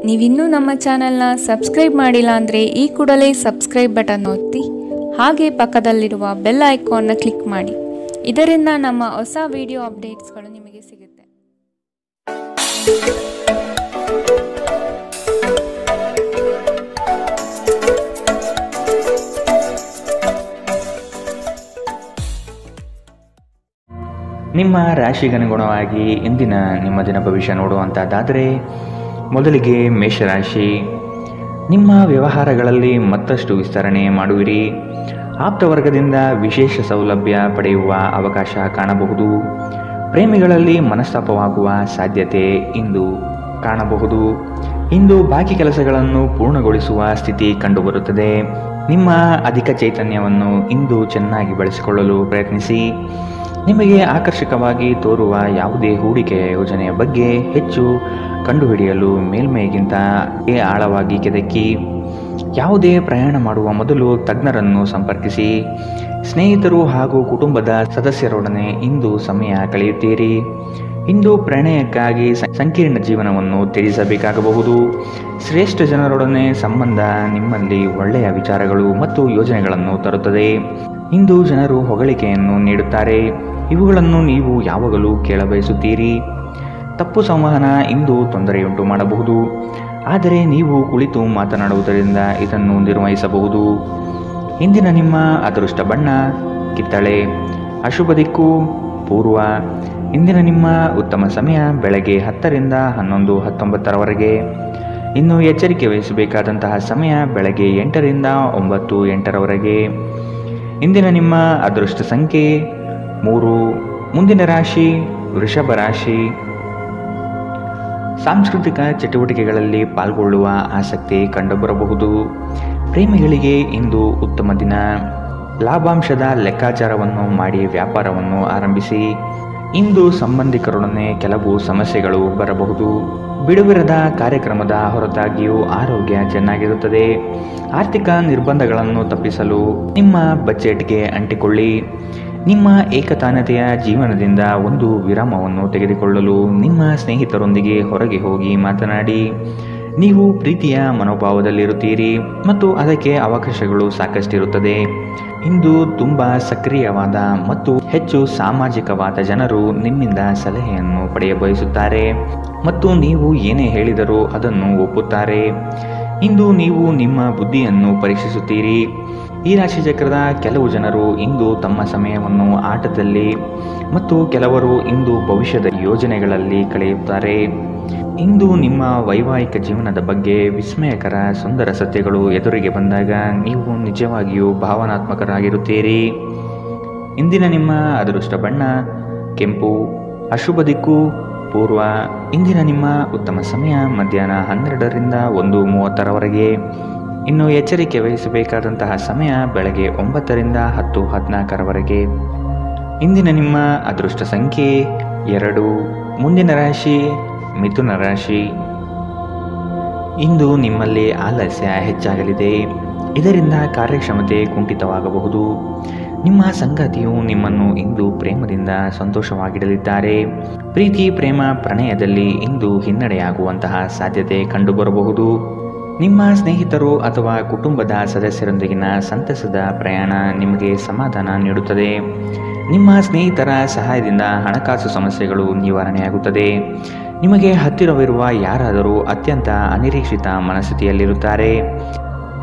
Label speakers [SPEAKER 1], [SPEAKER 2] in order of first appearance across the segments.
[SPEAKER 1] ನೀವಿನ್ನೂ ನಮ್ಮ ಚಾನೆಲ್ನ ಸಬ್ಸ್ಕ್ರೈಬ್ ಮಾಡಿಲ್ಲ ಅಂದರೆ ಈ ಕೂಡಲೇ ಸಬ್ಸ್ಕ್ರೈಬ್ ಬಟನ್ ಒತ್ತಿ ಹಾಗೆ ಪಕ್ಕದಲ್ಲಿರುವ ಬೆಲ್ ಐಕಾನ್ನ ಕ್ಲಿಕ್ ಮಾಡಿ. ಇದರಿಂದ ನಮ್ಮ ಹೊಸ ವಿಡಿಯೋ ಅಪ್ಡೇಟ್ಸ್ಗಳು ನಿಮಗೆ ಸಿಗುತ್ತೆ.
[SPEAKER 2] ನಿಮ್ಮ ರಾಶಿಗನುಗುಣವಾಗಿ ಇಂದಿನ ನಿಮ್ಮ ದಿನ ಭವಿಷ್ಯ ನೋಡುವಂಥದ್ದಾದರೆ ಮೊದಲಿಗೆ ಮೇಷರಾಶಿ. ನಿಮ್ಮ ವ್ಯವಹಾರಗಳಲ್ಲಿ ಮತ್ತಷ್ಟು ವಿಸ್ತರಣೆ ಮಾಡುವಿರಿ. ಆಪ್ತವರ್ಗದಿಂದ ವಿಶೇಷ ಸೌಲಭ್ಯ ಪಡೆಯುವ ಅವಕಾಶ ಕಾಣಬಹುದು. ಪ್ರೇಮಿಗಳಲ್ಲಿ ಮನಸ್ತಾಪವಾಗುವ ಸಾಧ್ಯತೆ ಇಂದು ಕಾಣಬಹುದು. ಇಂದು ಬಾಕಿ ಕೆಲಸಗಳನ್ನು ಪೂರ್ಣಗೊಳಿಸುವ ಸ್ಥಿತಿ ಕಂಡುಬರುತ್ತದೆ. ನಿಮ್ಮ ಅಧಿಕ ಚೈತನ್ಯವನ್ನು ಇಂದು ಚೆನ್ನಾಗಿ ಬಳಸಿಕೊಳ್ಳಲು ಪ್ರಯತ್ನಿಸಿ. ನಿಮಗೆ ಆಕರ್ಷಕವಾಗಿ ತೋರುವ ಯಾವುದೇ ಹೂಡಿಕೆಯ ಯೋಜನೆಯ ಬಗ್ಗೆ ಹೆಚ್ಚು ಕಂಡುಹಿಡಿಯಲು ಮೇಲ್ಮೈಗಿಂತ ಆಳವಾಗಿ ಕೆದಕಿ. ಯಾವುದೇ ಪ್ರಯಾಣ ಮಾಡುವ ಮೊದಲು ತಜ್ಞರನ್ನು ಸಂಪರ್ಕಿಸಿ. ಸ್ನೇಹಿತರು ಹಾಗೂ ಕುಟುಂಬದ ಸದಸ್ಯರೊಡನೆ ಇಂದು ಸಮಯ ಕಳೆಯುತ್ತೀರಿ. ಇಂದು ಪ್ರಣಯಕ್ಕಾಗಿ ಸಂಕೀರ್ಣ ಜೀವನವನ್ನು ತ್ಯಜಿಸಬೇಕಾಗಬಹುದು. ಶ್ರೇಷ್ಠ ಜನರೊಡನೆ ಸಂಬಂಧ ನಿಮ್ಮಲ್ಲಿ ಒಳ್ಳೆಯ ವಿಚಾರಗಳು ಮತ್ತು ಯೋಜನೆಗಳನ್ನು ತರುತ್ತದೆ. ಇಂದು ಜನರು ಹೊಗಳಿಕೆಯನ್ನು ನೀಡುತ್ತಾರೆ. ಇವುಗಳನ್ನು ನೀವು ಯಾವಾಗಲೂ ಕೇಳಬಯಸುತ್ತೀರಿ. ತಪ್ಪು ಸಂವಹನ ಇಂದು ತೊಂದರೆಯುಂಟು ಮಾಡಬಹುದು, ಆದರೆ ನೀವು ಕುಳಿತು ಮಾತನಾಡುವುದರಿಂದ ಇದನ್ನು ನಿರ್ವಹಿಸಬಹುದು. ಇಂದಿನ ನಿಮ್ಮ ಅದೃಷ್ಟ ಬಣ್ಣ ಕಿತ್ತಳೆ. ಅಶುಭ ದಿಕ್ಕು ಪೂರ್ವ. ಇಂದಿನ ನಿಮ್ಮ ಉತ್ತಮ ಸಮಯ ಬೆಳಗ್ಗೆ 10 ರಿಂದ 11, 19ರವರೆಗೆ. ಇನ್ನು ಎಚ್ಚರಿಕೆ ವಹಿಸಬೇಕಾದಂತಹ ಸಮಯ ಬೆಳಗ್ಗೆ 8 ರಿಂದ 9, 8ರವರೆಗೆ. ಇಂದಿನ ನಿಮ್ಮ ಅದೃಷ್ಟ ಸಂಖ್ಯೆ 3. ಮುಂದಿನ ರಾಶಿ ವೃಷಭ ರಾಶಿ. ಸಾಂಸ್ಕೃತಿಕ ಚಟುವಟಿಕೆಗಳಲ್ಲಿ ಪಾಲ್ಗೊಳ್ಳುವ ಆಸಕ್ತಿ ಕಂಡುಬರಬಹುದು. ಪ್ರೇಮಿಗಳಿಗೆ ಇಂದು ಉತ್ತಮ ದಿನ. ಲಾಭಾಂಶದ ಲೆಕ್ಕಾಚಾರವನ್ನು ಮಾಡಿ ವ್ಯಾಪಾರವನ್ನು ಆರಂಭಿಸಿ. ಇಂದು ಸಂಬಂಧಿಕರೊಡನೆ ಕೆಲವು ಸಮಸ್ಯೆಗಳು ಬರಬಹುದು. ಬಿಡುವಿರದ ಕಾರ್ಯಕ್ರಮದ ಹೊರತಾಗಿಯೂ ಆರೋಗ್ಯ ಚೆನ್ನಾಗಿರುತ್ತದೆ. ಆರ್ಥಿಕ ನಿರ್ಬಂಧಗಳನ್ನು ತಪ್ಪಿಸಲು ನಿಮ್ಮ ಬಜೆಟ್ಗೆ ಅಂಟಿಕೊಳ್ಳಿ. ನಿಮ್ಮ ಏಕತಾನತೆಯ ಜೀವನದಿಂದ ಒಂದು ವಿರಾಮವನ್ನು ತೆಗೆದುಕೊಳ್ಳಲು ನಿಮ್ಮ ಸ್ನೇಹಿತರೊಂದಿಗೆ ಹೊರಗೆ ಹೋಗಿ ಮಾತನಾಡಿ. ನೀವು ಪ್ರೀತಿಯ ಮನೋಭಾವದಲ್ಲಿರುತ್ತೀರಿ ಮತ್ತು ಅದಕ್ಕೆ ಅವಕಾಶಗಳು ಸಾಕಷ್ಟಿರುತ್ತದೆ. ಇಂದು ತುಂಬ ಸಕ್ರಿಯವಾದ ಮತ್ತು ಹೆಚ್ಚು ಸಾಮಾಜಿಕವಾದ ಜನರು ನಿಮ್ಮಿಂದ ಸಲಹೆಯನ್ನು ಪಡೆಯಬಯಸುತ್ತಾರೆ ಮತ್ತು ನೀವು ಏನೇ ಹೇಳಿದರೂ ಅದನ್ನು ಒಪ್ಪುತ್ತಾರೆ. ಇಂದು ನೀವು ನಿಮ್ಮ ಬುದ್ಧಿಯನ್ನು ಪರೀಕ್ಷಿಸುತ್ತೀರಿ. ಈ ರಾಶಿಚಕ್ರದ ಕೆಲವು ಜನರು ಇಂದು ತಮ್ಮ ಸಮಯವನ್ನು ಆಟದಲ್ಲಿ ಮತ್ತು ಕೆಲವರು ಇಂದು ಭವಿಷ್ಯದ ಯೋಜನೆಗಳಲ್ಲಿ ಕಳೆಯುತ್ತಾರೆ. ಇಂದು ನಿಮ್ಮ ವೈವಾಹಿಕ ಜೀವನದ ಬಗ್ಗೆ ವಿಸ್ಮಯಕರ ಸುಂದರ ಸತ್ಯಗಳು ಎದುರಿಗೆ ಬಂದಾಗ ನೀವು ನಿಜವಾಗಿಯೂ ಭಾವನಾತ್ಮಕರಾಗಿರುತ್ತೀರಿ. ಇಂದಿನ ನಿಮ್ಮ ಅದೃಷ್ಟ ಬಣ್ಣ ಕೆಂಪು. ಅಶುಭ ದಿಕ್ಕು ಪೂರ್ವ. ಇಂದಿನ ನಿಮ್ಮ ಉತ್ತಮ ಸಮಯ ಮಧ್ಯಾಹ್ನ 12 ರಿಂದ 1:30ರವರೆಗೆ. ಇನ್ನು ಎಚ್ಚರಿಕೆ ವಹಿಸಬೇಕಾದಂತಹ ಸಮಯ ಬೆಳಗ್ಗೆ 9 ರಿಂದ 10, 14ರವರೆಗೆ. ಇಂದಿನ ನಿಮ್ಮ ಅದೃಷ್ಟ ಸಂಖ್ಯೆ 2. ಮುಂದಿನ ರಾಶಿ ಮಿಥುನ ರಾಶಿ. ಇಂದು ನಿಮ್ಮಲ್ಲಿ ಆಲಸ್ಯ ಹೆಚ್ಚಾಗಲಿದೆ. ಇದರಿಂದ ಕಾರ್ಯಕ್ಷಮತೆ ಕುಂಠಿತವಾಗಬಹುದು. ನಿಮ್ಮ ಸಂಗಾತಿಯು ನಿಮ್ಮನ್ನು ಇಂದು ಪ್ರೇಮದಿಂದ ಸಂತೋಷವಾಗಿಡಲಿದ್ದಾರೆ. ಪ್ರೀತಿ ಪ್ರೇಮ ಪ್ರಣಯದಲ್ಲಿ ಇಂದು ಹಿನ್ನಡೆಯಾಗುವಂತಹ ಸಾಧ್ಯತೆ ಕಂಡುಬರಬಹುದು. ನಿಮ್ಮ ಸ್ನೇಹಿತರು ಅಥವಾ ಕುಟುಂಬದ ಸದಸ್ಯರೊಂದಿಗಿನ ಸಂತಸದ ಪ್ರಯಾಣ ನಿಮಗೆ ಸಮಾಧಾನ ನೀಡುತ್ತದೆ. ನಿಮ್ಮ ಸ್ನೇಹಿತರ ಸಹಾಯದಿಂದ ಹಣಕಾಸು ಸಮಸ್ಯೆಗಳು ನಿವಾರಣೆಯಾಗುತ್ತದೆ. ನಿಮಗೆ ಹತ್ತಿರವಿರುವ ಯಾರಾದರೂ ಅತ್ಯಂತ ಅನಿರೀಕ್ಷಿತ ಮನಸ್ಥಿತಿಯಲ್ಲಿರುತ್ತಾರೆ.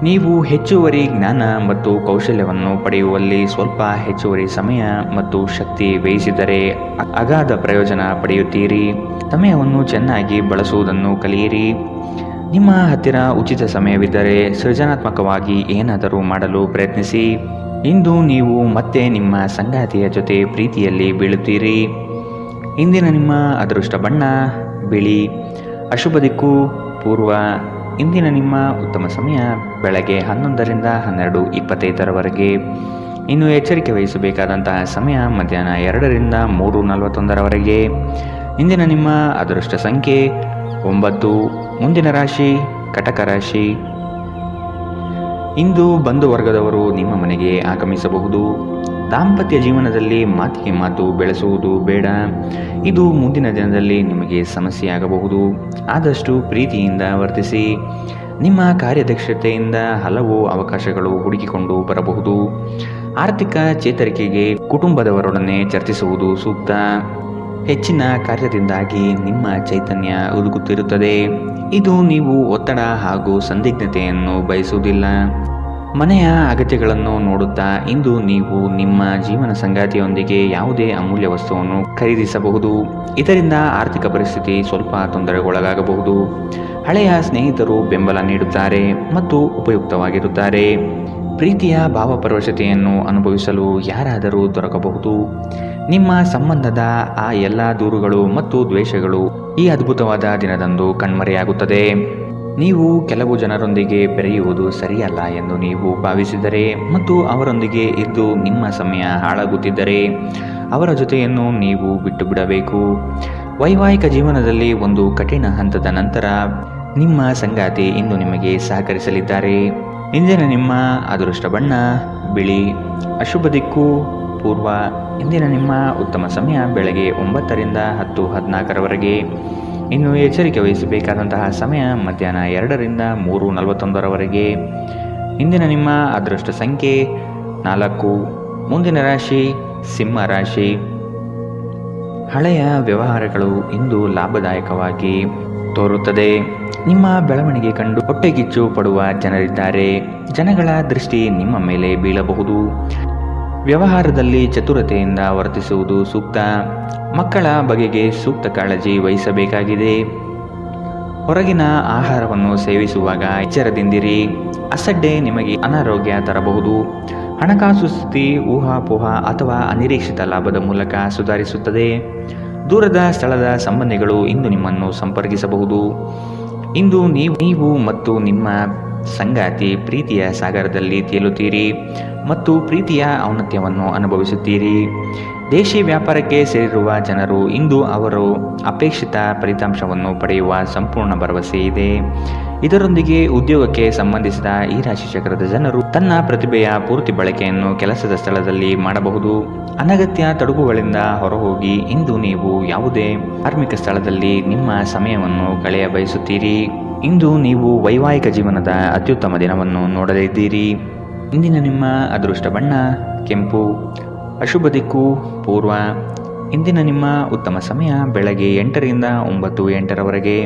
[SPEAKER 2] ನೀವು ಹೆಚ್ಚುವರಿ ಜ್ಞಾನ ಮತ್ತು ಕೌಶಲ್ಯವನ್ನು ಪಡೆಯುವಲ್ಲಿ ಸ್ವಲ್ಪ ಹೆಚ್ಚುವರಿ ಸಮಯ ಮತ್ತು ಶಕ್ತಿ ವ್ಯಯಿಸಿದರೆ ಅಗಾಧ ಪ್ರಯೋಜನ ಪಡೆಯುತ್ತೀರಿ. ಸಮಯವನ್ನು ಚೆನ್ನಾಗಿ ಬಳಸುವುದನ್ನು ಕಲಿಯಿರಿ. ನಿಮ್ಮ ಹತ್ತಿರ ಉಚಿತ ಸಮಯವಿದ್ದರೆ ಸೃಜನಾತ್ಮಕವಾಗಿ ಏನಾದರೂ ಮಾಡಲು ಪ್ರಯತ್ನಿಸಿ. ಇಂದು ನೀವು ಮತ್ತೆ ನಿಮ್ಮ ಸಂಗಾತಿಯ ಜೊತೆ ಪ್ರೀತಿಯಲ್ಲಿ ಬೀಳುತ್ತೀರಿ. ಇಂದಿನ ನಿಮ್ಮ ಅದೃಷ್ಟ ಬಣ್ಣ ಬಿಳಿ. ಅಶುಭ ದಿಕ್ಕು ಪೂರ್ವ. ಇಂದಿನ ನಿಮ್ಮ ಉತ್ತಮ ಸಮಯ ಬೆಳಗ್ಗೆ 11 ರಿಂದ 12:25ರವರೆಗೆ. ಇನ್ನು ಎಚ್ಚರಿಕೆ ವಹಿಸಬೇಕಾದಂತಹ ಸಮಯ ಮಧ್ಯಾಹ್ನ 2 ರಿಂದ 3:41ರವರೆಗೆ. ಇಂದಿನ ನಿಮ್ಮ ಅದೃಷ್ಟ ಸಂಖ್ಯೆ 9. ಮುಂದಿನ ರಾಶಿ ಕಟಕ ರಾಶಿ. ಇಂದು ಬಂಧು ವರ್ಗದವರು ನಿಮ್ಮ ಮನೆಗೆ ಆಗಮಿಸಬಹುದು. ದಾಂಪತ್ಯ ಜೀವನದಲ್ಲಿ ಮಾತಿಗೆ ಮಾತು ಬೆಳೆಸುವುದು ಬೇಡ. ಇದು ಮುಂದಿನ ದಿನದಲ್ಲಿ ನಿಮಗೆ ಸಮಸ್ಯೆಯಾಗಬಹುದು. ಆದಷ್ಟು ಪ್ರೀತಿಯಿಂದ ವರ್ತಿಸಿ. ನಿಮ್ಮ ಕಾರ್ಯದಕ್ಷತೆಯಿಂದ ಹಲವು ಅವಕಾಶಗಳು ಹುಡುಕಿಕೊಂಡು ಬರಬಹುದು. ಆರ್ಥಿಕ ಚೇತರಿಕೆಗೆ ಕುಟುಂಬದವರೊಡನೆ ಚರ್ಚಿಸುವುದು ಸೂಕ್ತ. ಹೆಚ್ಚಿನ ಕಾರ್ಯದಿಂದಾಗಿ ನಿಮ್ಮ ಚೈತನ್ಯ ಉದುಗುತ್ತಿರುತ್ತದೆ. ಇದು ನೀವು ಒತ್ತಡ ಹಾಗೂ ಸಂದಿಗ್ಧತೆಯನ್ನು ಬಯಸುವುದಿಲ್ಲ. ಮನೆಯ ಅಗತ್ಯಗಳನ್ನು ನೋಡುತ್ತಾ ಇಂದು ನೀವು ನಿಮ್ಮ ಜೀವನ ಸಂಗಾತಿಯೊಂದಿಗೆ ಯಾವುದೇ ಅಮೂಲ್ಯ ವಸ್ತುವನ್ನು ಖರೀದಿಸಬಹುದು. ಇದರಿಂದ ಆರ್ಥಿಕ ಪರಿಸ್ಥಿತಿ ಸ್ವಲ್ಪ ತೊಂದರೆಗೊಳಗಾಗಬಹುದು. ಹಳೆಯ ಸ್ನೇಹಿತರು ಬೆಂಬಲ ನೀಡುತ್ತಾರೆ ಮತ್ತು ಉಪಯುಕ್ತವಾಗಿರುತ್ತಾರೆ. ಪ್ರೀತಿಯ ಭಾವಪರವಶತೆಯನ್ನು ಅನುಭವಿಸಲು ಯಾರಾದರೂ ದೊರಕಬಹುದು. ನಿಮ್ಮ ಸಂಬಂಧದ ಆ ಎಲ್ಲ ದೂರುಗಳು ಮತ್ತು ದ್ವೇಷಗಳು ಈ ಅದ್ಭುತವಾದ ದಿನದಂದು ಕಣ್ಮರೆಯಾಗುತ್ತದೆ. ನೀವು ಕೆಲವು ಜನರೊಂದಿಗೆ ಬೆರೆಯುವುದು ಸರಿಯಲ್ಲ ಎಂದು ನೀವು ಭಾವಿಸಿದರೆ ಮತ್ತು ಅವರೊಂದಿಗೆ ಇದ್ದು ನಿಮ್ಮ ಸಮಯ ಹಾಳಾಗುತ್ತಿದ್ದರೆ ಅವರ ಜೊತೆಯನ್ನು ನೀವು ಬಿಟ್ಟು ಬಿಡಬೇಕು. ವೈವಾಹಿಕ ಜೀವನದಲ್ಲಿ ಒಂದು ಕಠಿಣ ಹಂತದ ನಂತರ ನಿಮ್ಮ ಸಂಗಾತಿ ಇಂದು ನಿಮಗೆ ಸಹಕರಿಸಲಿದ್ದಾರೆ. ಇಂದಿನ ನಿಮ್ಮ ಅದೃಷ್ಟ ಬಣ್ಣ ಬಿಳಿ. ಅಶುಭ ದಿಕ್ಕು ಪೂರ್ವ. ಇಂದಿನ ನಿಮ್ಮ ಉತ್ತಮ ಸಮಯ ಬೆಳಗ್ಗೆ 9ರಿಂದ 10:14ರವರೆಗೆ. ಇನ್ನು ಎಚ್ಚರಿಕೆ ವಹಿಸಬೇಕಾದಂತಹ ಸಮಯ ಮಧ್ಯಾಹ್ನ 2ರಿಂದ 3:41ರವರೆಗೆ. ಇಂದಿನ ನಿಮ್ಮ ಅದೃಷ್ಟ ಸಂಖ್ಯೆ 4. ಮುಂದಿನ ರಾಶಿ ಸಿಂಹ ರಾಶಿ. ಹಳೆಯ ವ್ಯವಹಾರಗಳು ಇಂದು ಲಾಭದಾಯಕವಾಗಿ ತೋರುತ್ತದೆ. ನಿಮ್ಮ ಬೆಳವಣಿಗೆ ಕಂಡು ಹೊಟ್ಟೆಗಿಚ್ಚು ಪಡುವ ಜನರಿದ್ದಾರೆ. ಜನಗಳ ದೃಷ್ಟಿ ನಿಮ್ಮ ಮೇಲೆ ಬೀಳಬಹುದು. ವ್ಯವಹಾರದಲ್ಲಿ ಚತುರತೆಯಿಂದ ವರ್ತಿಸುವುದು ಸೂಕ್ತ. ಮಕ್ಕಳ ಬಗೆಗೆ ಸೂಕ್ತ ಕಾಳಜಿ ವಹಿಸಬೇಕಾಗಿದೆ. ಹೊರಗಿನ ಆಹಾರವನ್ನು ಸೇವಿಸುವಾಗ ಎಚ್ಚರದಿಂದಿರಿ. ಅಸಡ್ಡೆ ನಿಮಗೆ ಅನಾರೋಗ್ಯ ತರಬಹುದು. ಹಣಕಾಸು ಸ್ಥಿತಿ ಊಹಾಪೋಹ ಅಥವಾ ಅನಿರೀಕ್ಷಿತ ಲಾಭದ ಮೂಲಕ ಸುಧಾರಿಸುತ್ತದೆ. ದೂರದ ಸ್ಥಳದ ಸಂಬಂಧಿಗಳು ಇಂದು ನಿಮ್ಮನ್ನು ಸಂಪರ್ಕಿಸಬಹುದು. ಇಂದು ನೀವು ಮತ್ತು ನಿಮ್ಮ ಸಂಗಾತಿ ಪ್ರೀತಿಯ ಸಾಗರದಲ್ಲಿ ತೇಲುತ್ತೀರಿ ಮತ್ತು ಪ್ರೀತಿಯ ಔನ್ನತ್ಯವನ್ನು ಅನುಭವಿಸುತ್ತೀರಿ. ದೇಶಿ ವ್ಯಾಪಾರಕ್ಕೆ ಸೇರಿರುವ ಜನರು ಇಂದು ಅವರು ಅಪೇಕ್ಷಿತ ಫಲಿತಾಂಶವನ್ನು ಪಡೆಯುವ ಸಂಪೂರ್ಣ ಭರವಸೆ ಇದೆ. ಇದರೊಂದಿಗೆ ಉದ್ಯೋಗಕ್ಕೆ ಸಂಬಂಧಿಸಿದ ಈ ರಾಶಿ ಚಕ್ರದ ಜನರು ತನ್ನ ಪ್ರತಿಭೆಯ ಪೂರ್ತಿ ಬಳಕೆಯನ್ನು ಕೆಲಸದ ಸ್ಥಳದಲ್ಲಿ ಮಾಡಬಹುದು. ಅನಗತ್ಯ ತೊಡಕುಗಳಿಂದ ಹೊರಹೋಗಿ ಇಂದು ನೀವು ಯಾವುದೇ ಧಾರ್ಮಿಕ ಸ್ಥಳದಲ್ಲಿ ನಿಮ್ಮ ಸಮಯವನ್ನು ಕಳೆಯ ಬಯಸುತ್ತೀರಿ. ಇಂದು ನೀವು ವೈವಾಹಿಕ ಜೀವನದ ಅತ್ಯುತ್ತಮ ದಿನವನ್ನು ನೋಡಲಿದ್ದೀರಿ. ಇಂದಿನ ನಿಮ್ಮ ಅದೃಷ್ಟ ಬಣ್ಣ ಕೆಂಪು. ಅಶುಭ ದಿಕ್ಕು ಪೂರ್ವ. ಇಂದಿನ ನಿಮ್ಮ ಉತ್ತಮ ಸಮಯ ಬೆಳಗ್ಗೆ 8ರಿಂದ 9:08ರವರೆಗೆ.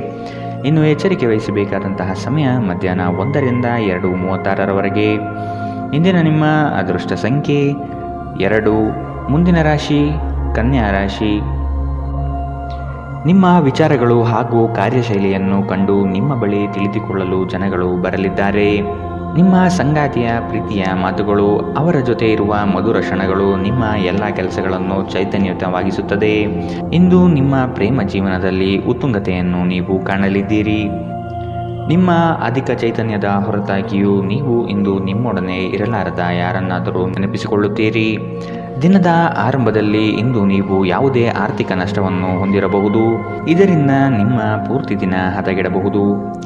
[SPEAKER 2] ಇನ್ನು ಎಚ್ಚರಿಕೆ ವಹಿಸಬೇಕಾದಂತಹ ಸಮಯ ಮಧ್ಯಾಹ್ನ 1ರಿಂದ 2:36ರವರೆಗೆ. ಇಂದಿನ ನಿಮ್ಮ ಅದೃಷ್ಟ ಸಂಖ್ಯೆ 2. ಮುಂದಿನ ರಾಶಿ ಕನ್ಯಾ ರಾಶಿ. ನಿಮ್ಮ ವಿಚಾರಗಳು ಹಾಗೂ ಕಾರ್ಯಶೈಲಿಯನ್ನು ಕಂಡು ನಿಮ್ಮ ಬಳಿ ತಿಳಿದುಕೊಳ್ಳಲು ಜನಗಳು ಬರಲಿದ್ದಾರೆ. ನಿಮ್ಮ ಸಂಗಾತಿಯ ಪ್ರೀತಿಯ ಮಾತುಗಳು, ಅವರ ಜೊತೆ ಇರುವ ಮಧುರ ಕ್ಷಣಗಳು ನಿಮ್ಮ ಎಲ್ಲ ಕೆಲಸಗಳನ್ನು ಚೈತನ್ಯಯುತವಾಗಿಸುತ್ತದೆ. ಇಂದು ನಿಮ್ಮ ಪ್ರೇಮ ಜೀವನದಲ್ಲಿ ಉತ್ತುಂಗತೆಯನ್ನು ನೀವು ಕಾಣಲಿದ್ದೀರಿ. ನಿಮ್ಮ ಅಧಿಕ ಚೈತನ್ಯದ ಹೊರತಾಗಿಯೂ ನೀವು ಇಂದು ನಿಮ್ಮೊಡನೆ ಇರಲಾರದ ಯಾರನ್ನಾದರೂ ನೆನಪಿಸಿಕೊಳ್ಳುತ್ತೀರಿ. ದಿನದ ಆರಂಭದಲ್ಲಿ ಇಂದು ನೀವು ಯಾವುದೇ ಆರ್ಥಿಕ ನಷ್ಟವನ್ನು ಹೊಂದಿರಬಹುದು. ಇದರಿಂದ ನಿಮ್ಮ ಪೂರ್ತಿ ದಿನ ಹದಗೆಡಬಹುದು.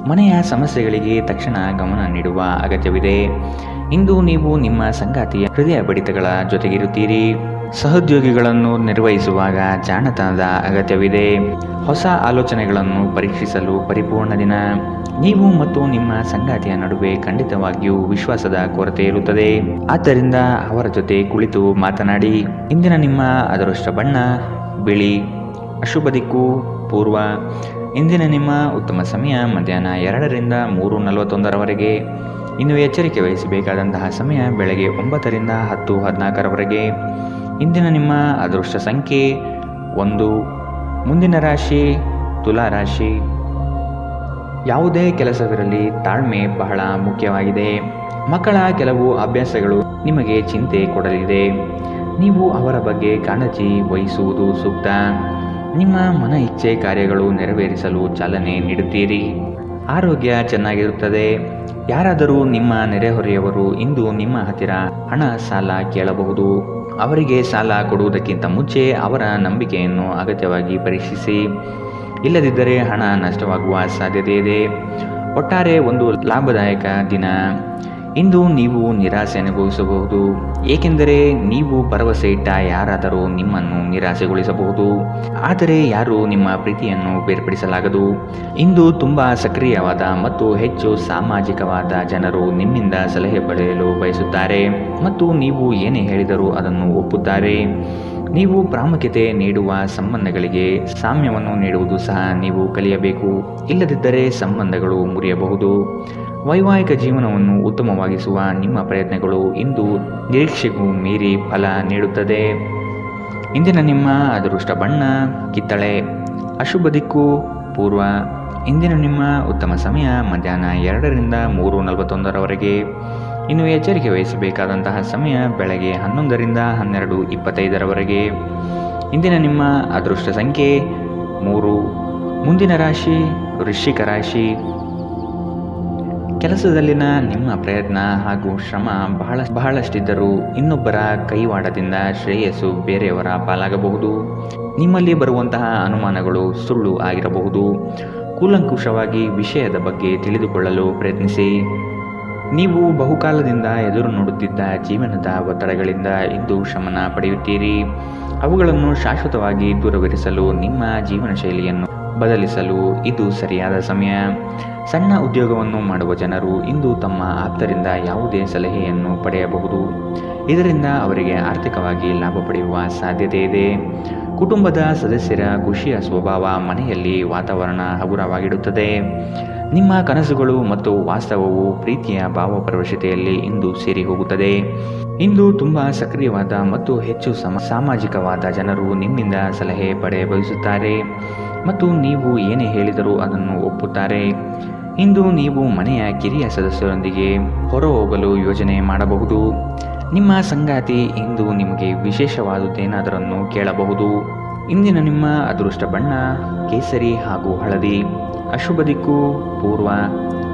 [SPEAKER 2] ಮನೆಯ ಸಮಸ್ಯೆಗಳಿಗೆ ತಕ್ಷಣ ಗಮನ ನೀಡುವ ಅಗತ್ಯವಿದೆ. ಇಂದು ನೀವು ನಿಮ್ಮ ಸಂಗಾತಿಯ ಹೃದಯ ಬಡಿತಗಳ ಜೊತೆಗಿರುತ್ತೀರಿ. ಸಹೋದ್ಯೋಗಿಗಳನ್ನು ನಿರ್ವಹಿಸುವಾಗ ಜಾಣತನದ ಅಗತ್ಯವಿದೆ. ಹೊಸ ಆಲೋಚನೆಗಳನ್ನು ಪರೀಕ್ಷಿಸಲು ಪರಿಪೂರ್ಣ ದಿನ. ನೀವು ಮತ್ತು ನಿಮ್ಮ ಸಂಗಾತಿಯ ನಡುವೆ ಖಂಡಿತವಾಗಿಯೂ ವಿಶ್ವಾಸದ ಕೊರತೆ ಇರುತ್ತದೆ. ಆದ್ದರಿಂದ ಅವರ ಜೊತೆ ಕುಳಿತು ಮಾತನಾಡಿ. ಇಂದಿನ ನಿಮ್ಮ ಅದೃಷ್ಟ ಬಣ್ಣ ಬಿಳಿ. ಅಶುಭ ದಿಕ್ಕು ಪೂರ್ವ. ಇಂದಿನ ನಿಮ್ಮ ಉತ್ತಮ ಸಮಯ ಮಧ್ಯಾಹ್ನ 2ರಿಂದ 3:41ರವರೆಗೆ. ಇನ್ನು ಎಚ್ಚರಿಕೆ ವಹಿಸಬೇಕಾದಂತಹ ಸಮಯ ಬೆಳಗ್ಗೆ 9ರಿಂದ 10:14ರವರೆಗೆ. ಇಂದಿನ ನಿಮ್ಮ ಅದೃಷ್ಟ ಸಂಖ್ಯೆ 1. ಮುಂದಿನ ರಾಶಿ ತುಲಾ ರಾಶಿ. ಯಾವುದೇ ಕೆಲಸವಿರಲಿ ತಾಳ್ಮೆ ಬಹಳ ಮುಖ್ಯವಾಗಿದೆ. ಮಕ್ಕಳ ಕೆಲವು ಅಭ್ಯಾಸಗಳು ನಿಮಗೆ ಚಿಂತೆ ಕೊಡಲಿದೆ. ನೀವು ಅವರ ಬಗ್ಗೆ ಕಾಳಜಿ ವಹಿಸುವುದು ಸೂಕ್ತ. ನಿಮ್ಮ ಮನ ಇಚ್ಛೆ ಕಾರ್ಯಗಳು ನೆರವೇರಿಸಲು ಚಾಲನೆ ನೀಡುತ್ತೀರಿ. ಆರೋಗ್ಯ ಚೆನ್ನಾಗಿರುತ್ತದೆ. ಯಾರಾದರೂ ನಿಮ್ಮ ನೆರೆಹೊರೆಯವರು ಇಂದು ನಿಮ್ಮ ಹತ್ತಿರ ಹಣ ಸಾಲ ಕೇಳಬಹುದು. ಅವರಿಗೆ ಸಾಲ ಕೊಡುವುದಕ್ಕಿಂತ ಮುಂಚೆ ಅವರ ನಂಬಿಕೆಯನ್ನು ಅಗತ್ಯವಾಗಿ ಪರೀಕ್ಷಿಸಿ. ಇಲ್ಲದಿದ್ದರೆ ಹಣ ನಷ್ಟವಾಗುವ ಸಾಧ್ಯತೆ ಇದೆ. ಒಟ್ಟಾರೆ ಒಂದು ಲಾಭದಾಯಕ ದಿನ. ಇಂದು ನೀವು ನಿರಾಸೆ ಅನುಭವಿಸಬಹುದು, ಏಕೆಂದರೆ ನೀವು ಭರವಸೆ ಇಟ್ಟ ಯಾರಾದರೂ ನಿಮ್ಮನ್ನು ನಿರಾಸೆಗೊಳಿಸಬಹುದು, ಆದರೆ ಯಾರೂ ನಿಮ್ಮ ಪ್ರೀತಿಯನ್ನು ಬೇರ್ಪಡಿಸಲಾಗದು. ಇಂದು ತುಂಬ ಸಕ್ರಿಯವಾದ ಮತ್ತು ಹೆಚ್ಚು ಸಾಮಾಜಿಕವಾದ ಜನರು ನಿಮ್ಮಿಂದ ಸಲಹೆ ಪಡೆಯಲು ಬಯಸುತ್ತಾರೆ ಮತ್ತು ನೀವು ಏನೇ ಹೇಳಿದರೂ ಅದನ್ನು ಒಪ್ಪುತ್ತಾರೆ. ನೀವು ಪ್ರಾಮುಖ್ಯತೆ ನೀಡುವ ಸಂಬಂಧಗಳಿಗೆ ಸಾಮ್ಯವನ್ನು ನೀಡುವುದು ಸಹ ನೀವು ಕಲಿಯಬೇಕು, ಇಲ್ಲದಿದ್ದರೆ ಸಂಬಂಧಗಳು ಮುರಿಯಬಹುದು. ವೈವಾಹಿಕ ಜೀವನವನ್ನು ಉತ್ತಮವಾಗಿಸುವ ನಿಮ್ಮ ಪ್ರಯತ್ನಗಳು ಇಂದು ನಿರೀಕ್ಷೆಗೂ ಮೀರಿ ಫಲ ನೀಡುತ್ತದೆ. ಇಂದಿನ ನಿಮ್ಮ ಅದೃಷ್ಟ ಬಣ್ಣ ಕಿತ್ತಳೆ. ಅಶುಭ ದಿಕ್ಕು ಪೂರ್ವ. ಇಂದಿನ ನಿಮ್ಮ ಉತ್ತಮ ಸಮಯ ಮಧ್ಯಾಹ್ನ 2ರಿಂದ 3:41 ಇನ್ನು ಎಚ್ಚರಿಕೆ ವಹಿಸಬೇಕಾದಂತಹ ಸಮಯ ಬೆಳಗ್ಗೆ 11ರಿಂದ 12:25 ಇಂದಿನ ನಿಮ್ಮ ಅದೃಷ್ಟ ಸಂಖ್ಯೆ 3. ಮುಂದಿನ ರಾಶಿ ವೃಶ್ಚಿಕ ರಾಶಿ. ಕೆಲಸದಲ್ಲಿನ ನಿಮ್ಮ ಪ್ರಯತ್ನ ಹಾಗೂ ಶ್ರಮ ಬಹಳಷ್ಟಿದ್ದರೂ ಇನ್ನೊಬ್ಬರ ಕೈವಾಡದಿಂದ ಶ್ರೇಯಸ್ಸು ಬೇರೆಯವರ ಪಾಲಾಗಬಹುದು. ನಿಮ್ಮಲ್ಲಿ ಬರುವಂತಹ ಅನುಮಾನಗಳು ಸುಳ್ಳು ಆಗಿರಬಹುದು. ಕೂಲಂಕುಷವಾಗಿ ವಿಷಯದ ಬಗ್ಗೆ ತಿಳಿದುಕೊಳ್ಳಲು ಪ್ರಯತ್ನಿಸಿ. ನೀವು ಬಹುಕಾಲದಿಂದ ಎದುರು ನೋಡುತ್ತಿದ್ದ ಜೀವನದ ಒತ್ತಡಗಳಿಂದ ಇಂದು ಶಮನ ಪಡೆಯುತ್ತೀರಿ. ಅವುಗಳನ್ನು ಶಾಶ್ವತವಾಗಿ ದೂರವಿರಿಸಲು ನಿಮ್ಮ ಜೀವನ ಶೈಲಿಯನ್ನು ಬದಲಿಸಲು ಇದು ಸರಿಯಾದ ಸಮಯ. ಸಣ್ಣ ಉದ್ಯೋಗವನ್ನು ಮಾಡುವ ಜನರು ಇಂದು ತಮ್ಮ ಆಪ್ತರಿಂದ ಯಾವುದೇ ಸಲಹೆಯನ್ನು ಪಡೆಯಬಹುದು. ಇದರಿಂದ ಅವರಿಗೆ ಆರ್ಥಿಕವಾಗಿ ಲಾಭ ಪಡೆಯುವ ಸಾಧ್ಯತೆ ಇದೆ. ಕುಟುಂಬದ ಸದಸ್ಯರ ಖುಷಿಯ ಸ್ವಭಾವ ಮನೆಯಲ್ಲಿ ವಾತಾವರಣ ಹಗುರವಾಗಿಡುತ್ತದೆ. ನಿಮ್ಮ ಕನಸುಗಳು ಮತ್ತು ವಾಸ್ತವವು ಪ್ರೀತಿಯ ಭಾವಪರವಶತೆಯಲ್ಲಿ ಇಂದು ಸೇರಿ ಹೋಗುತ್ತದೆ. ಇಂದು ತುಂಬ ಸಕ್ರಿಯವಾದ ಮತ್ತು ಹೆಚ್ಚು ಸಾಮಾಜಿಕವಾದ ಜನರು ನಿಮ್ಮಿಂದ ಸಲಹೆ ಪಡೆಯ ಬಯಸುತ್ತಾರೆ ಮತ್ತು ನೀವು ಏನೇ ಹೇಳಿದರೂ ಅದನ್ನು ಒಪ್ಪುತ್ತಾರೆ. ಇಂದು ನೀವು ಮನೆಯ ಕಿರಿಯ ಸದಸ್ಯರೊಂದಿಗೆ ಹೊರಹೋಗಲು ಯೋಜನೆ ಮಾಡಬಹುದು. ನಿಮ್ಮ ಸಂಗಾತಿ ಇಂದು ನಿಮಗೆ ವಿಶೇಷವಾದುದೇನಾದರನ್ನು ಕೇಳಬಹುದು. ಇಂದಿನ ನಿಮ್ಮ ಅದೃಷ್ಟ ಬಣ್ಣ ಕೇಸರಿ ಹಾಗೂ ಹಳದಿ. ಅಶುಭ ದಿಕ್ಕು ಪೂರ್ವ.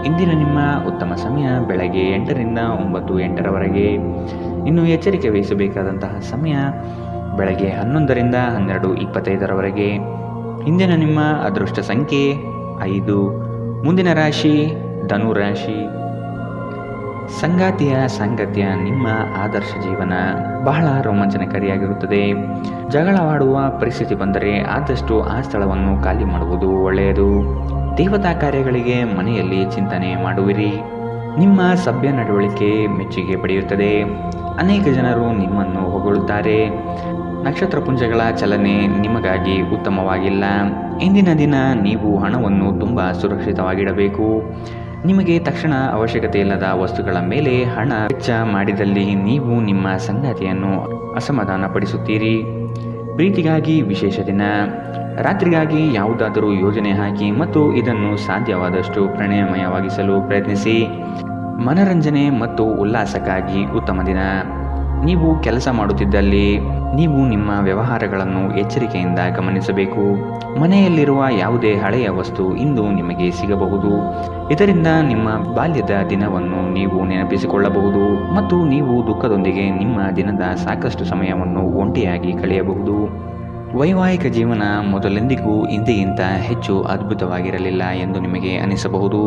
[SPEAKER 2] ಇಂದಿನ ನಿಮ್ಮ ಉತ್ತಮ ಸಮಯ ಬೆಳಗ್ಗೆ 8ರಿಂದ 9:08 ಇನ್ನು ಎಚ್ಚರಿಕೆ ವಹಿಸಬೇಕಾದಂತಹ ಸಮಯ ಬೆಳಗ್ಗೆ 11ರಿಂದ 12:25 ಇಂದಿನ ನಿಮ್ಮ ಅದೃಷ್ಟ ಸಂಖ್ಯೆ 5. ಮುಂದಿನ ರಾಶಿ ಧನು ರಾಶಿ. ಸಂಗಾತಿಯ ಸಾಂಗತ್ಯ ನಿಮ್ಮ ಆದರ್ಶ ಜೀವನ ಬಹಳ ರೋಮಾಂಚನಕಾರಿಯಾಗಿರುತ್ತದೆ. ಜಗಳವಾಡುವ ಪರಿಸ್ಥಿತಿ ಬಂದರೆ ಆದಷ್ಟು ಆ ಸ್ಥಳವನ್ನು ಖಾಲಿ ಮಾಡುವುದು ಒಳ್ಳೆಯದು. ದೇವತಾ ಕಾರ್ಯಗಳಿಗೆ ಮನೆಯಲ್ಲಿ ಚಿಂತನೆ ಮಾಡುವಿರಿ. ನಿಮ್ಮ ಸಭ್ಯ ನಡವಳಿಕೆ ಮೆಚ್ಚುಗೆ ಪಡೆಯುತ್ತದೆ. ಅನೇಕ ಜನರು ನಿಮ್ಮನ್ನು ಹೊಗಳುತ್ತಾರೆ. ನಕ್ಷತ್ರ ಪುಂಜಗಳ ಚಲನೆ ನಿಮಗಾಗಿ ಉತ್ತಮವಾಗಿಲ್ಲ. ಇಂದಿನ ದಿನ ನೀವು ಹಣವನ್ನು ತುಂಬ ಸುರಕ್ಷಿತವಾಗಿಡಬೇಕು. ನಿಮಗೆ ತಕ್ಷಣ ಅವಶ್ಯಕತೆ ಇಲ್ಲದ ವಸ್ತುಗಳ ಮೇಲೆ ಹಣ ವೆಚ್ಚ ಮಾಡಿದಲ್ಲಿ ನೀವು ನಿಮ್ಮ ಸಂಗಾತಿಯನ್ನು ಅಸಮಾಧಾನಪಡಿಸುತ್ತೀರಿ. ಪ್ರೀತಿಗಾಗಿ ವಿಶೇಷ ದಿನ. ರಾತ್ರಿಗಾಗಿ ಯಾವುದಾದರೂ ಯೋಜನೆ ಹಾಕಿ ಮತ್ತು ಇದನ್ನು ಸಾಧ್ಯವಾದಷ್ಟು ಪ್ರಣಯಮಯವಾಗಿಸಲು ಪ್ರಯತ್ನಿಸಿ. ಮನರಂಜನೆ ಮತ್ತು ಉಲ್ಲಾಸಕ್ಕಾಗಿ ಉತ್ತಮ ದಿನ. ನೀವು ಕೆಲಸ ಮಾಡುತ್ತಿದ್ದಲ್ಲಿ ನೀವು ನಿಮ್ಮ ವ್ಯವಹಾರಗಳನ್ನು ಎಚ್ಚರಿಕೆಯಿಂದ ಗಮನಿಸಬೇಕು. ಮನೆಯಲ್ಲಿರುವ ಯಾವುದೇ ಹಳೆಯ ವಸ್ತು ಇಂದು ನಿಮಗೆ ಸಿಗಬಹುದು. ಇದರಿಂದ ನಿಮ್ಮ ಬಾಲ್ಯದ ದಿನವನ್ನು ನೀವು ನೆನಪಿಸಿಕೊಳ್ಳಬಹುದು ಮತ್ತು ನೀವು ದುಃಖದೊಂದಿಗೆ ನಿಮ್ಮ ದಿನದ ಸಾಕಷ್ಟು ಸಮಯವನ್ನು ಒಂಟಿಯಾಗಿ ಕಳೆಯಬಹುದು. ವೈವಾಹಿಕ ಜೀವನ ಮೊದಲೆಂದಿಗೂ ಇಂದಿಗಿಂತ ಹೆಚ್ಚು ಅದ್ಭುತವಾಗಿರಲಿಲ್ಲ ಎಂದು ನಿಮಗೆ ಅನಿಸಬಹುದು.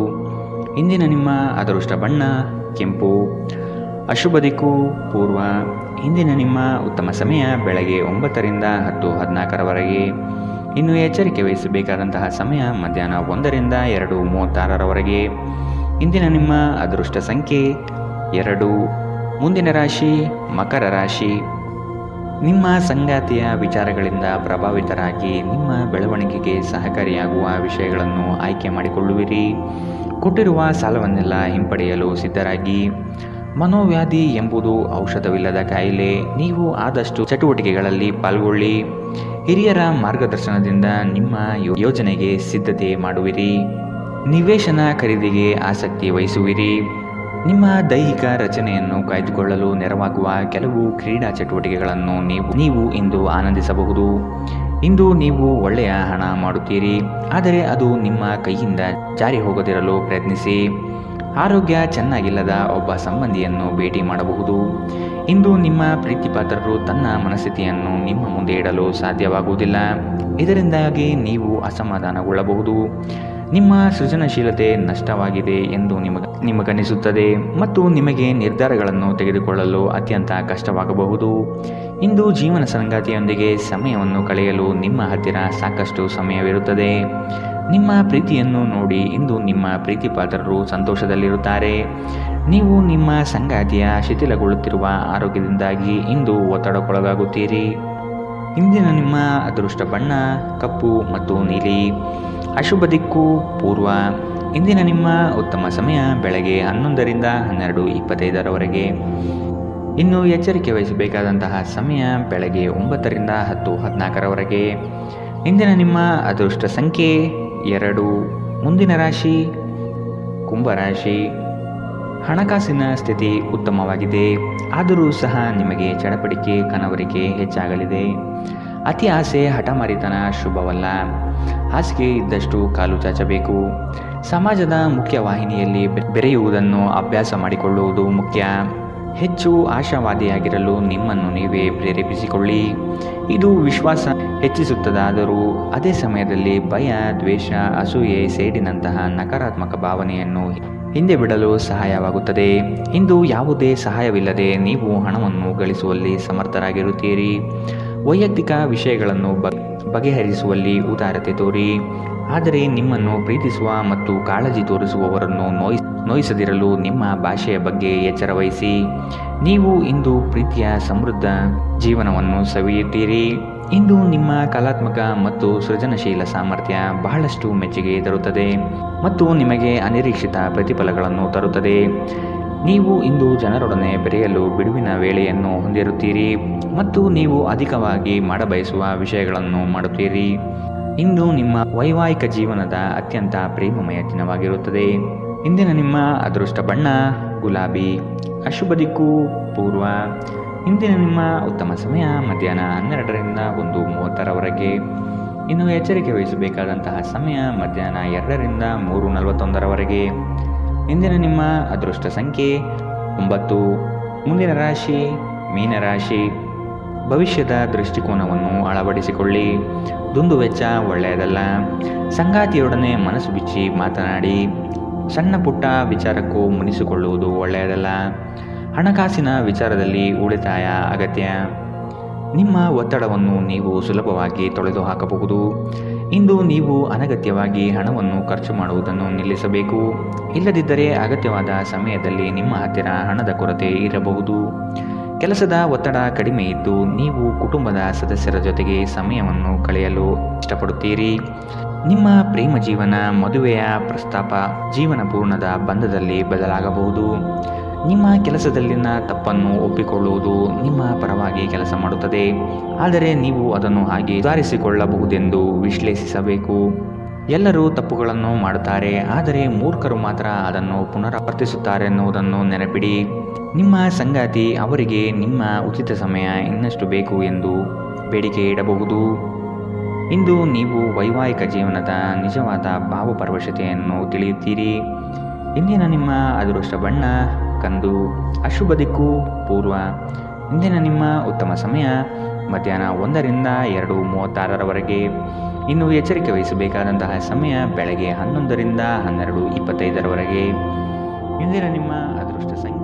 [SPEAKER 2] ಇಂದಿನ ನಿಮ್ಮ ಅದೃಷ್ಟ ಬಣ್ಣ ಕೆಂಪು. ಅಶುಭ ದಿಕ್ಕು ಪೂರ್ವ. ಇಂದಿನ ನಿಮ್ಮ ಉತ್ತಮ ಸಮಯ ಬೆಳಗ್ಗೆ 9ರಿಂದ 10:14 ಇನ್ನು ಎಚ್ಚರಿಕೆ ವಹಿಸಬೇಕಾದಂತಹ ಸಮಯ ಮಧ್ಯಾಹ್ನ 1ರಿಂದ 2:36 ಇಂದಿನ ನಿಮ್ಮ ಅದೃಷ್ಟ ಸಂಖ್ಯೆ 2. ಮುಂದಿನ ರಾಶಿ ಮಕರ ರಾಶಿ. ನಿಮ್ಮ ಸಂಗಾತಿಯ ವಿಚಾರಗಳಿಂದ ಪ್ರಭಾವಿತರಾಗಿ ನಿಮ್ಮ ಬೆಳವಣಿಗೆಗೆ ಸಹಕಾರಿಯಾಗುವ ವಿಷಯಗಳನ್ನು ಆಯ್ಕೆ ಮಾಡಿಕೊಳ್ಳುವಿರಿ. ಕೊಟ್ಟಿರುವ ಸಾಲವನ್ನೆಲ್ಲ ಹಿಂಪಡೆಯಲು ಸಿದ್ಧರಾಗಿ. ಮನೋವ್ಯಾಧಿ ಎಂಬುದು ಔಷಧವಿಲ್ಲದ ಕಾಯಿಲೆ. ನೀವು ಆದಷ್ಟು ಚಟುವಟಿಕೆಗಳಲ್ಲಿ ಪಾಲ್ಗೊಳ್ಳಿ. ಹಿರಿಯರ ಮಾರ್ಗದರ್ಶನದಿಂದ ನಿಮ್ಮ ಯೋಜನೆಗೆ ಸಿದ್ಧತೆ ಮಾಡುವಿರಿ. ನಿವೇಶನ ಖರೀದಿಗೆ ಆಸಕ್ತಿ ವಹಿಸುವಿರಿ. ನಿಮ್ಮ ದೈಹಿಕ ರಚನೆಯನ್ನು ಕಾಯ್ದುಕೊಳ್ಳಲು ನೆರವಾಗುವ ಕೆಲವು ಕ್ರೀಡಾ ಚಟುವಟಿಕೆಗಳನ್ನು ನೀವು ಇಂದು ಆನಂದಿಸಬಹುದು. ಇಂದು ನೀವು ಒಳ್ಳೆಯ ಹಣ ಮಾಡುತ್ತೀರಿ, ಆದರೆ ಅದು ನಿಮ್ಮ ಕೈಯಿಂದ ಜಾರಿ ಹೋಗದಿರಲು ಪ್ರಯತ್ನಿಸಿ. ಆರೋಗ್ಯ ಚೆನ್ನಾಗಿಲ್ಲದ ಒಬ್ಬ ಸಂಬಂಧಿಯನ್ನು ಭೇಟಿ ಮಾಡಬಹುದು. ಇಂದು ನಿಮ್ಮ ಪ್ರೀತಿಪಾತ್ರರು ತನ್ನ ಮನಸ್ಥಿತಿಯನ್ನು ನಿಮ್ಮ ಮುಂದೆ ಇಡಲು ಸಾಧ್ಯವಾಗುವುದಿಲ್ಲ. ಇದರಿಂದಾಗಿ ನೀವು ಅಸಮಾಧಾನಗೊಳ್ಳಬಹುದು. ನಿಮ್ಮ ಸೃಜನಶೀಲತೆ ನಷ್ಟವಾಗಿದೆ ಎಂದು ನಿಮಗನಿಸುತ್ತದೆ ಮತ್ತು ನಿಮಗೆ ನಿರ್ಧಾರಗಳನ್ನು ತೆಗೆದುಕೊಳ್ಳಲು ಅತ್ಯಂತ ಕಷ್ಟವಾಗಬಹುದು. ಇಂದು ಜೀವನ ಸಂಗಾತಿಯೊಂದಿಗೆ ಸಮಯವನ್ನು ಕಳೆಯಲು ನಿಮ್ಮ ಹತ್ತಿರ ಸಾಕಷ್ಟು ಸಮಯವಿರುತ್ತದೆ. ನಿಮ್ಮ ಪ್ರೀತಿಯನ್ನು ನೋಡಿ ಇಂದು ನಿಮ್ಮ ಪ್ರೀತಿಪಾತ್ರರು ಸಂತೋಷದಲ್ಲಿರುತ್ತಾರೆ. ನೀವು ನಿಮ್ಮ ಸಂಗಾತಿಯ ಶಿಥಿಲಗೊಳ್ಳುತ್ತಿರುವ ಆರೋಗ್ಯದಿಂದಾಗಿ ಇಂದು ಒತ್ತಡಕ್ಕೊಳಗಾಗುತ್ತೀರಿ. ಇಂದಿನ ನಿಮ್ಮ ಅದೃಷ್ಟ ಬಣ್ಣ ಕಪ್ಪು ಮತ್ತು ನೀಲಿ. ಅಶುಭ ದಿಕ್ಕು ಪೂರ್ವ. ಇಂದಿನ ನಿಮ್ಮ ಉತ್ತಮ ಸಮಯ ಬೆಳಗ್ಗೆ 11ರಿಂದ 12:25 ಇನ್ನು ಎಚ್ಚರಿಕೆ ವಹಿಸಬೇಕಾದಂತಹ ಸಮಯ ಬೆಳಗ್ಗೆ 9ರಿಂದ 10:14 ಇಂದಿನ ನಿಮ್ಮ ಅದೃಷ್ಟ ಸಂಖ್ಯೆ 2. ಮುಂದಿನ ರಾಶಿ ಕುಂಭರಾಶಿ. ಹಣಕಾಸಿನ ಸ್ಥಿತಿ ಉತ್ತಮವಾಗಿದೆ, ಆದರೂ ಸಹ ನಿಮಗೆ ಚಡಪಡಿಕೆ ಕನವರಿಕೆ ಹೆಚ್ಚಾಗಲಿದೆ. ಅತಿ ಆಸೆ ಹಠಮಾರಿತನ ಶುಭವಲ್ಲ. ಹಾಸಿಗೆ ಇದ್ದಷ್ಟು ಕಾಲು ಚಾಚಬೇಕು. ಸಮಾಜದ ಮುಖ್ಯವಾಹಿನಿಯಲ್ಲಿ ಬೆರೆಯುವುದನ್ನು ಅಭ್ಯಾಸ ಮಾಡಿಕೊಳ್ಳುವುದು ಮುಖ್ಯ. ಹೆಚ್ಚು ಆಶಾವಾದಿಯಾಗಿರಲು ನಿಮ್ಮನ್ನು ನೀವೇ ಪ್ರೇರೇಪಿಸಿಕೊಳ್ಳಿ. ಇದು ವಿಶ್ವಾಸ ಹೆಚ್ಚಿಸುತ್ತದಾದರೂ ಅದೇ ಸಮಯದಲ್ಲಿ ಭಯ, ದ್ವೇಷ, ಅಸೂಯೆ, ಸೇಡಿನಂತಹ ನಕಾರಾತ್ಮಕ ಭಾವನೆಯನ್ನು ಹಿಂದೆ ಬಿಡಲು ಸಹಾಯವಾಗುತ್ತದೆ. ಇಂದು ಯಾವುದೇ ಸಹಾಯವಿಲ್ಲದೆ ನೀವು ಹಣವನ್ನು ಗಳಿಸುವಲ್ಲಿ ಸಮರ್ಥರಾಗಿರುತ್ತೀರಿ. ವೈಯಕ್ತಿಕ ವಿಷಯಗಳನ್ನು ಬಗೆಹರಿಸುವಲ್ಲಿ ಉದಾರತೆ ತೋರಿ. ಆದರೆ ನಿಮ್ಮನ್ನು ಪ್ರೀತಿಸುವ ಮತ್ತು ಕಾಳಜಿ ತೋರಿಸುವವರನ್ನು ನೋಯಿಸದಿರಲು ನಿಮ್ಮ ಭಾಷೆಯ ಬಗ್ಗೆ ಎಚ್ಚರ ವಹಿಸಿ. ನೀವು ಇಂದು ಪ್ರೀತಿಯ ಸಮೃದ್ಧ ಜೀವನವನ್ನು ಸವಿಯುತ್ತೀರಿ. ಇಂದು ನಿಮ್ಮ ಕಲಾತ್ಮಕ ಮತ್ತು ಸೃಜನಶೀಲ ಸಾಮರ್ಥ್ಯ ಬಹಳಷ್ಟು ಮೆಚ್ಚುಗೆ ತರುತ್ತದೆ ಮತ್ತು ನಿಮಗೆ ಅನಿರೀಕ್ಷಿತ ಪ್ರತಿಫಲಗಳನ್ನು ತರುತ್ತದೆ. ನೀವು ಇಂದು ಜನರೊಡನೆ ಬೆರೆಯಲು ಬಿಡುವಿನ ವೇಳೆಯನ್ನು ಹೊಂದಿರುತ್ತೀರಿ ಮತ್ತು ನೀವು ಅಧಿಕವಾಗಿ ಮಾಡಬಯಸುವ ವಿಷಯಗಳನ್ನು ಮಾಡುತ್ತೀರಿ. ಇಂದು ನಿಮ್ಮ ವೈವಾಹಿಕ ಜೀವನದ ಅತ್ಯಂತ ಪ್ರೇಮಮಯ ದಿನವಾಗಿರುತ್ತದೆ. ಇಂದಿನ ನಿಮ್ಮ ಅದೃಷ್ಟ ಬಣ್ಣ ಗುಲಾಬಿ. ಅಶುಭ ದಿಕ್ಕು ಪೂರ್ವ. ಇಂದಿನ ನಿಮ್ಮ ಉತ್ತಮ ಸಮಯ ಮಧ್ಯಾಹ್ನ 12ರಿಂದ 1:30 ಇನ್ನು ಎಚ್ಚರಿಕೆ ವಹಿಸಬೇಕಾದಂತಹ ಸಮಯ ಮಧ್ಯಾಹ್ನ 2ರಿಂದ 3:41 ಇಂದಿನ ನಿಮ್ಮ ಅದೃಷ್ಟ ಸಂಖ್ಯೆ 9. ಮುಂದಿನ ರಾಶಿ ಮೀನರಾಶಿ. ಭವಿಷ್ಯದ ದೃಷ್ಟಿಕೋನವನ್ನು ಅಳವಡಿಸಿಕೊಳ್ಳಿ. ದುಂದುವೆಚ್ಚ ಒಳ್ಳೆಯದಲ್ಲ. ಸಂಗಾತಿಯೊಡನೆ ಮನಸ್ಸು ಬಿಚ್ಚಿ ಮಾತನಾಡಿ. ಸಣ್ಣ ಪುಟ್ಟ ವಿಚಾರಕ್ಕೂ ಮುನಿಸಿಕೊಳ್ಳುವುದು ಒಳ್ಳೆಯದಲ್ಲ. ಹಣಕಾಸಿನ ವಿಚಾರದಲ್ಲಿ ಉಳಿತಾಯ ಅಗತ್ಯ. ನಿಮ್ಮ ಒತ್ತಡವನ್ನು ನೀವು ಸುಲಭವಾಗಿ ತೊಳೆದು ಹಾಕಬಹುದು. ಇಂದು ನೀವು ಅನಗತ್ಯವಾಗಿ ಹಣವನ್ನು ಖರ್ಚು ಮಾಡುವುದನ್ನು ನಿಲ್ಲಿಸಬೇಕು. ಇಲ್ಲದಿದ್ದರೆ ಅಗತ್ಯವಾದ ಸಮಯದಲ್ಲಿ ನಿಮ್ಮ ಹತ್ತಿರ ಹಣದ ಕೊರತೆ ಇರಬಹುದು. ಕೆಲಸದ ಒತ್ತಡ ಕಡಿಮೆ ಇದ್ದು ನೀವು ಕುಟುಂಬದ ಸದಸ್ಯರ ಜೊತೆಗೆ ಸಮಯವನ್ನು ಕಳೆಯಲು ಇಷ್ಟಪಡುತ್ತೀರಿ. ನಿಮ್ಮ ಪ್ರೇಮ ಜೀವನ ಮದುವೆಯ ಪ್ರಸ್ತಾಪ ಜೀವನ ಪೂರ್ಣದ ಬಂಧದಲ್ಲಿ ಬದಲಾಗಬಹುದು. ನಿಮ್ಮ ಕೆಲಸದಲ್ಲಿನ ತಪ್ಪನ್ನು ಒಪ್ಪಿಕೊಳ್ಳುವುದು ನಿಮ್ಮ ಪರವಾಗಿ ಕೆಲಸ ಮಾಡುತ್ತದೆ. ಆದರೆ ನೀವು ಅದನ್ನು ಹಾಗೆ ಸುಧಾರಿಸಿಕೊಳ್ಳಬಹುದೆಂದು ವಿಶ್ಲೇಷಿಸಬೇಕು. ಎಲ್ಲರೂ ತಪ್ಪುಗಳನ್ನು ಮಾಡುತ್ತಾರೆ, ಆದರೆ ಮೂರ್ಖರು ಮಾತ್ರ ಅದನ್ನು ಪುನರಾವರ್ತಿಸುತ್ತಾರೆನ್ನುವುದನ್ನು ನೆನಪಿಡಿ. ನಿಮ್ಮ ಸಂಗಾತಿ ಅವರಿಗೆ ನಿಮ್ಮ ಉಚಿತ ಸಮಯ ಇನ್ನಷ್ಟು ಬೇಕು ಎಂದು ಬೇಡಿಕೆ ಇಡಬಹುದು. ಇಂದು ನೀವು ವೈವಾಹಿಕ ಜೀವನದ ನಿಜವಾದ ಭಾವಪರವಶತೆಯನ್ನು ತಿಳಿಯುತ್ತೀರಿ. ಇಂದಿನ ನಿಮ್ಮ ಅದೃಷ್ಟ ಬಣ್ಣ ಕಂದು. ಅಶುಭ ದಿಕ್ಕು ಪೂರ್ವ. ಇಂದಿನ ನಿಮ್ಮ ಉತ್ತಮ ಸಮಯ ಮಧ್ಯಾಹ್ನ 1ರಿಂದ 2:36 ಇನ್ನು ಎಚ್ಚರಿಕೆ ವಹಿಸಬೇಕಾದಂತಹ ಸಮಯ ಬೆಳಗ್ಗೆ 11ರಿಂದ 12:25 ಇಂದಿನ ನಿಮ್ಮ ಅದೃಷ್ಟ ಸಂಖ್ಯೆ